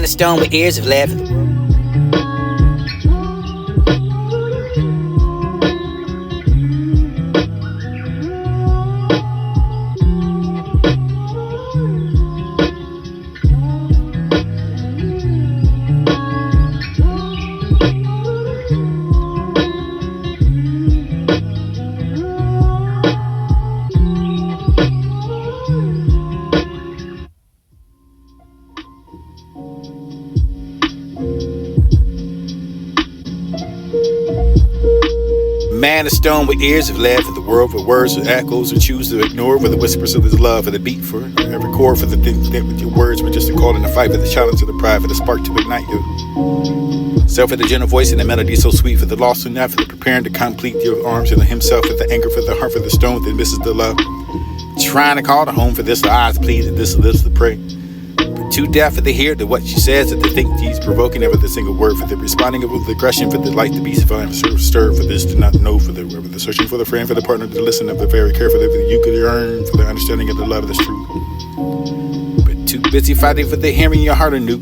of stone with ears of lead for the world. Man of stone with ears of lead for the world, for words with echoes or choose to ignore, for the whispers of his love, for the beat, for every chord, for the thing that with your words were just a call in the fight, for the challenge of the pride, for the spark to ignite you. Self for the gentle voice and the melody so sweet, for the lost and that, for the preparing to complete your arms, and the himself, for the anger, for the heart, for the stone that misses the love. Trying to call the home, for this the eyes plead, and this lips the pray. Too deaf for the hear to what she says, and to think she's provoking ever the single word, for the responding of the aggression, for the light to be fine, for stir, for this to not know, for the searching for the friend, for the partner to listen, of the very care, for the you could yearn, for the understanding of the love that's true. But too busy fighting for the hearing your heart anew.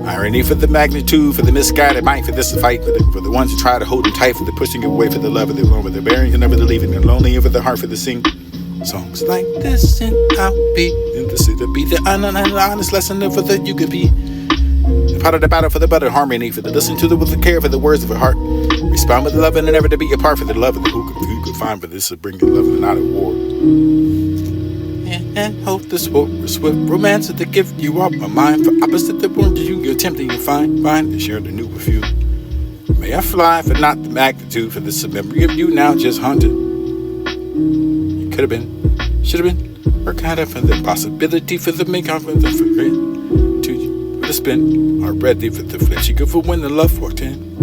Irony for the magnitude, for the misguided mind, for this to fight, for the ones who try to hold them tight, for the pushing away, for the love of the alone, for the bearing and never the leaving, and lonely, and for the heart, for the sing. Songs like this, and I'll be in the city to be the honest lesson for the you could be. Part of the battle for the better harmony, for the listen to the with the care, for the words of the heart. Respond with the love and never to be apart, for the love of the who could find, for this to bring the love and not a war. And hope this swift romance that give you up a mind for opposite the one you're attempting to find and share the new with you. May I fly for not the magnitude, for this memory of you now just haunted. Could have been, should have been, or kind of for the possibility for the make up of the forget to you, for the spin, or ready for the flinch you go for when the love walked in.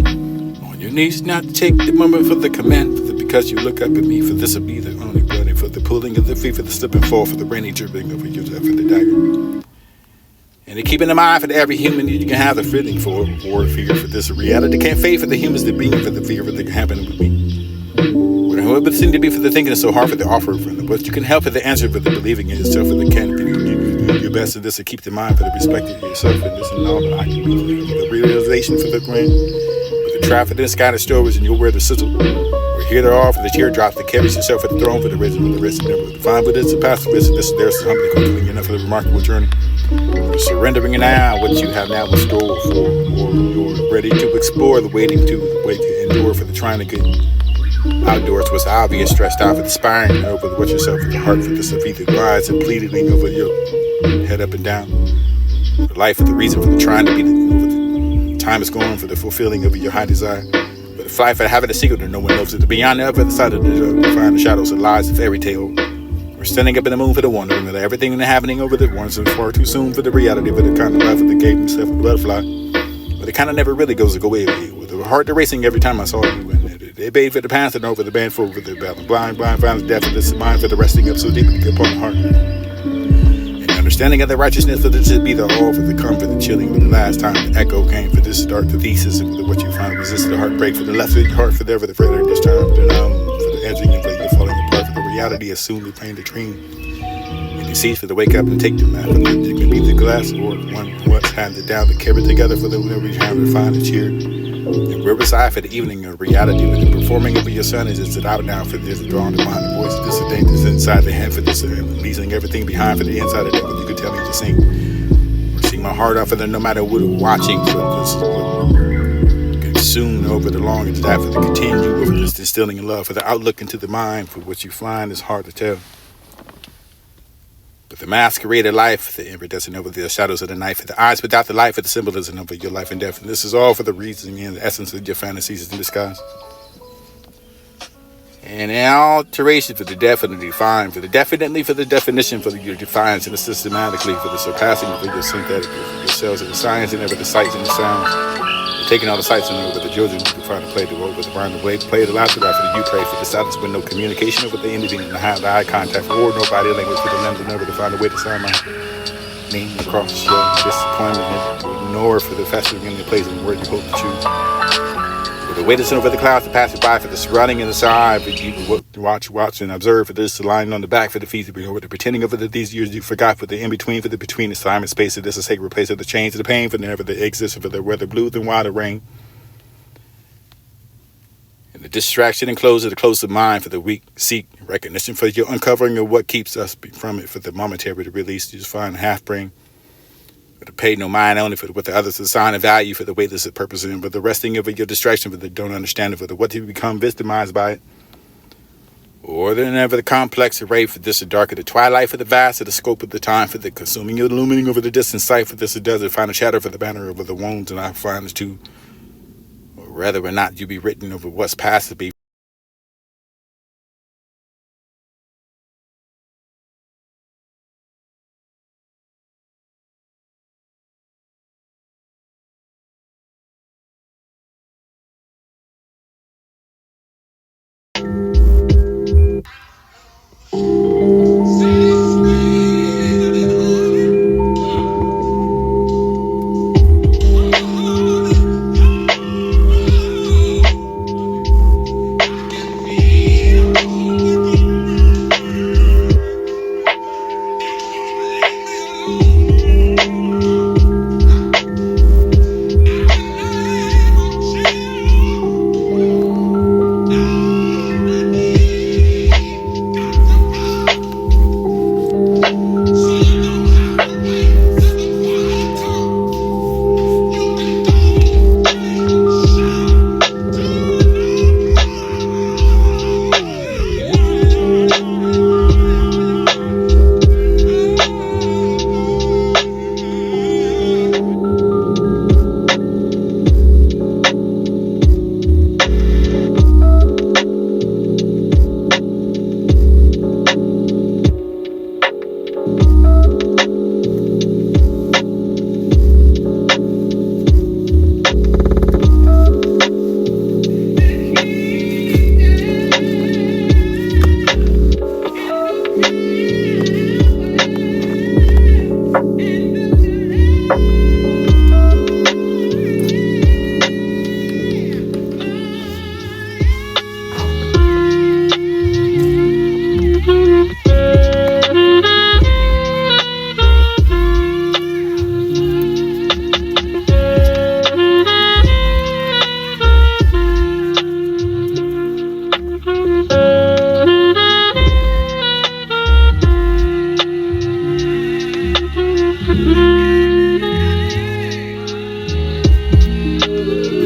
On your knees now to take the moment for the command, for the because you look up at me, for this will be the only bloody, for the pulling of the feet, for the slip and fall, for the rainy dripping over your for the dagger. And to keep in mind for every human you can have the feeling for, or fear for this reality can't fade for the humans to be, for the fear for the happening with me. Whoever seemed to be for the thinking is so hard for the offer for the but you can help for the answer for the believing in yourself for the can do your best in this to keep the mind for the respect of yourself and this and all that I can be the realization for the grain with the traffic and sky of stories and you'll wear the sizzle. We're here to all for the teardrops that carries yourself for the throne for the risen and the risen never define but it's a past visit this there's something cultivating enough for the remarkable journey. You're surrendering now what you have now in store for or you're ready to explore the waiting to wait to endure for the trying to get outdoors was obvious, stressed out for the spine over what yourself with the heart for the severe rise and pleading over your head up and down. The life for the reason for the trying to be the time is going for the fulfilling of your high desire. But the fly for having a secret that no one knows it. To beyond the other side of the find the shadows of lies, a fairy tale. We're standing up in the moon for the wondering of everything and happening over the once and far too soon for the reality of the kind of life that gave himself a butterfly. But it kind of never really goes to go away with the heart racing every time I saw you. They bathe for the past and over the band for the battle. Blind finds death for this mind for the resting up so deeply upon the heart. And the understanding of the righteousness of this should be the all for the comfort, the chilling for the last time the echo came for this start, the thesis of what you find resist the heartbreak for the left of your heart for the further this time, for the edging and for the falling apart for the reality is soon playing the dream. And you see for the wake up and take the map and it can be the glass or one what's handed down to carry together for the whenever you have to find a cheer. And we're beside for the evening of reality with the performing of your son is it's out now for this drawing the mind the voice of this dangerous inside the head for this leaving everything behind for the inside of it what you could tell me to sing or sing my heart out for the no matter what watching for this consumed over the long and that for the continue over this distilling in love for the outlook into the mind for what you find is hard to tell. But the masqueraded life, the iridescent over the shadows of the night, for the eyes without the light, for the symbolism of your life and death. And this is all for the reason and the essence of your fantasies in disguise. And an alteration for the definitely fine, for the definitely for the definition for your defiance and the systematically for the surpassing for your synthetic, for your cells and the science and ever the sights and the sounds. Taking all the sights and over the children to try to play the role with the burn the blade, play the laughter for the you pray for the silence with no communication over the ending and the eye contact or no body language for the lens and never to find a way to sound my name across your disappointment and to ignore for the festering in the place and word you hope to choose. With the weight of sun over the clouds to pass it by for the surrounding in the side, but you what watch and observe for this line on the back for the feet, over the pretending of it these years you forgot for the in between, for the between the time and space of this is sacred place of the change of the pain for the never the existence for the weather blue than water rain. And the distraction and close of the close of mind for the weak seek recognition for your uncovering of what keeps us from it for the momentary to release. You just find a half brain. To pay no mind only for what the others assign a value for the weightless of purpose and for the resting of your distraction for the don't understand it for the what to become victimized by it. Or the never the complex array for this the dark of the twilight for the vast of the scope of the time for the consuming your illumining over the distant sight for this the desert find a shadow for the banner over the wounds and I find this too. Or rather or not you be written over what's past to be.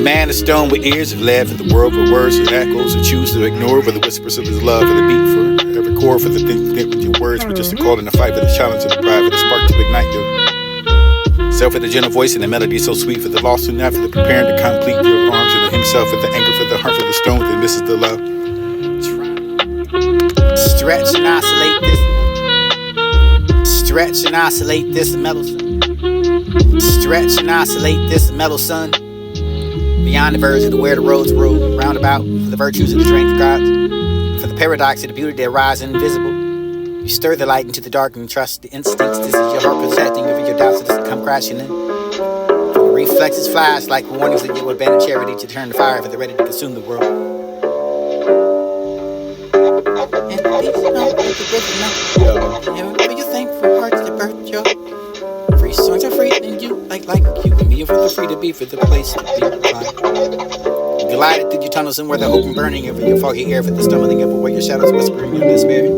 Man of stone with ears of lead for the world, for words and echoes and choose to ignore for the whispers of his love, for the beat for every chord, for the thing with your words, for just a call in the fight, for the challenge of the pride, for the spark to ignite your self, for the gentle voice and the melody so sweet, for the lost and not for the preparing to complete your arms, and the himself, for the anger, for the heart, for the stone, and this is the love. Stretch and oscillate this. Stretch and oscillate this metal sun. Stretch and oscillate this metal sun. Beyond the verge of where the roads rule, roundabout, for the virtues of the strength of God, for the paradox of the beauty that rise invisible. You stir the light into the dark and trust the instincts. This is your heart protecting over your doubts that come crashing in. For the reflexes flash like warnings that you would abandon charity to turn the fire for the ready to consume the world. And please know that the rhythm know. Whatever you think for hearts that birth your free songs are free and you like you and me are free to be for the place to be. Glided through your tunnels and where the open burning over your foggy air for the stumbling over where your shadows whispering your despair.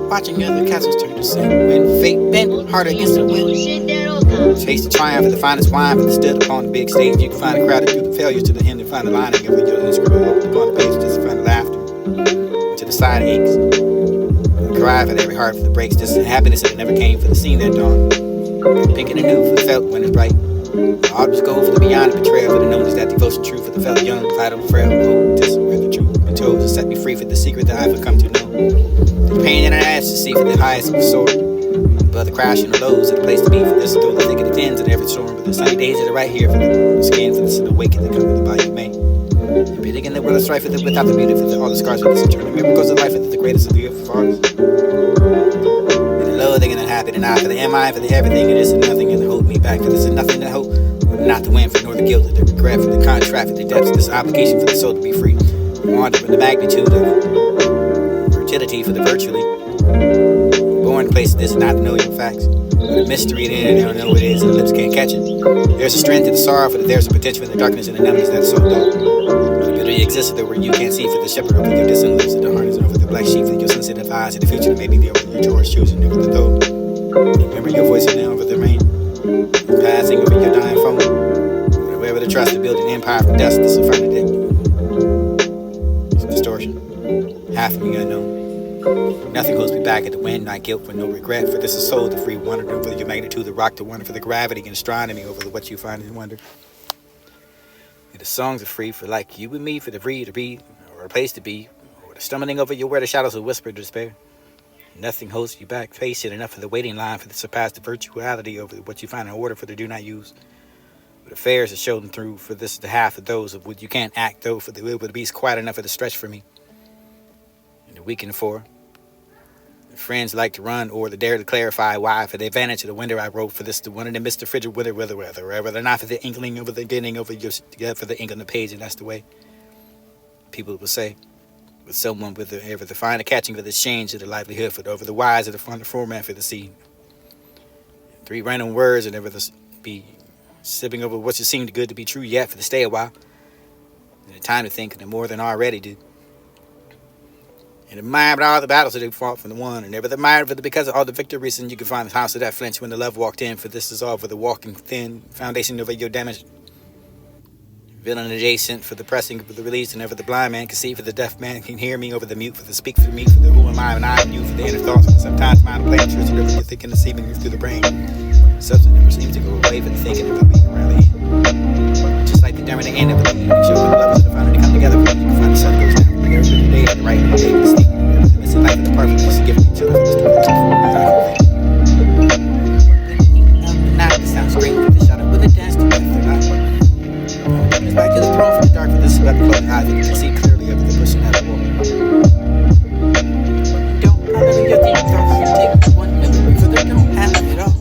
Watching other castles turn to sand when fate bent hard against the wind. Taste the triumph of the finest wine for the stood upon the big stage. You can find a crowd through the failures to the end and find the lining of your inscribed upon the page just to find the laughter to the side aches. Cry for every heart for the breaks, just the happiness that never came for the scene that dawned. Pink and anew for the felt when it's bright. Autumn's gold for the beyond the betrayal for the knownness that devotion true for the felt young, vital, frail, hope, just where the truth been told to set me free for the secret that I've come to know. The pain that I asked to see for the highest of the sword. But the crash and the lows of the place to be for this through the thick of the tens and every storm. But the sunny days that are right here for the skin, for the sun awaken that come with the body made. Repeating in the world of strife with without the beauty for all the scars with this eternal miracles of life with the greatest of the earth of ours. And the loathing and the happy and I for the am I for the everything and this and nothing and hold me back for this and nothing to hope. not the win for nor the guilt of the regret for the contract for the depths of this obligation for the soul to be free. Wander in the magnitude of fertility for the virtually born place. This is not the knowing facts. The mystery they don't know what it is and the lips can't catch it. There's a strength in the sorrow for there's a potential in the darkness and the numbness that's so dull. The beauty exists there where you can't see for the shepherd over your distant lips of the harness over the black sheep for your sensitive eyes of the future maybe the over your George choosing over the though. Remember your voice now over the rain, passing over your dying phone. Wherever the trust to build an empire from dust, this will find a day. It's a distortion. Half of me unknown. Nothing holds me back at the wind, not guilt for no regret. For this is soul to free wonder, for your magnitude, the rock to wonder, for the gravity and astronomy over what you find in wonder. And the songs are free for like you and me, for the free to be, or a place to be, or the stumbling over your where the shadows will whisper despair. Nothing holds you back, patient enough for the waiting line, for the surpass the virtuality over what you find in order for the do not use. But affairs are shown through, for this is the half of those of what you can't act, though, for the will to be is quiet enough for the stretch for me. And the weekend for. Friends like to run or the dare to clarify why for the advantage of the window I wrote for this the one in the Mr. Frigid whether not for the inkling over the getting over your for the ink on the page, and that's the way people will say with someone with the ever the finer catching for the change of the livelihood for over the wise of the front format for the scene. 3 random words and ever the be sipping over what you seemed good to be true yet for the stay a while. And the time to think no more than I already do. And admire all the battles that they fought for the one, and never admired for the because of all the victories, and you can find the house of that flinch when the love walked in. For this is all for the walking thin foundation over your damage. Villain adjacent for the pressing for the release, and ever the blind man can see for the deaf man can hear me over the mute for the speak for me for the who am I and I and you for the inner thoughts. And sometimes mind playing tricks whatever you're thinking and seeming through the brain. Substance never seems to go away for the thinking of it being around the end. Just like the during the end of the evening show when the lovers are finally come together, you can find the sun goes down. There's the day and the right and the day and the sleep. The missing life of the perfect just giving each other for the story that's before the night. It sounds great with the shot up with a dance to death. It's back to the throne from the dark for this about the closing eyes. You can see clearly over the pushing out the wall. Don't come in your deep thoughts. You take one memory for the don't have it all.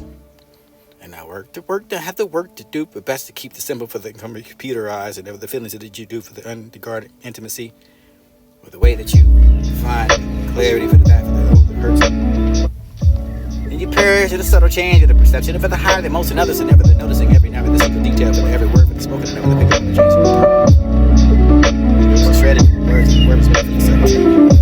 And I work to have the work to do, but best to keep the symbol for the computer eyes and ever the feelings that you do for the unguarded intimacy. Or the way that you find clarity for the back of the hole that hurts. And you perish to the subtle change of the perception of the higher than most and others, and never the noticing every now and then the simple detail for every word for the spoken and never the picture of the change. It was shredded words and words for the subtle change.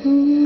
Mm-hmm.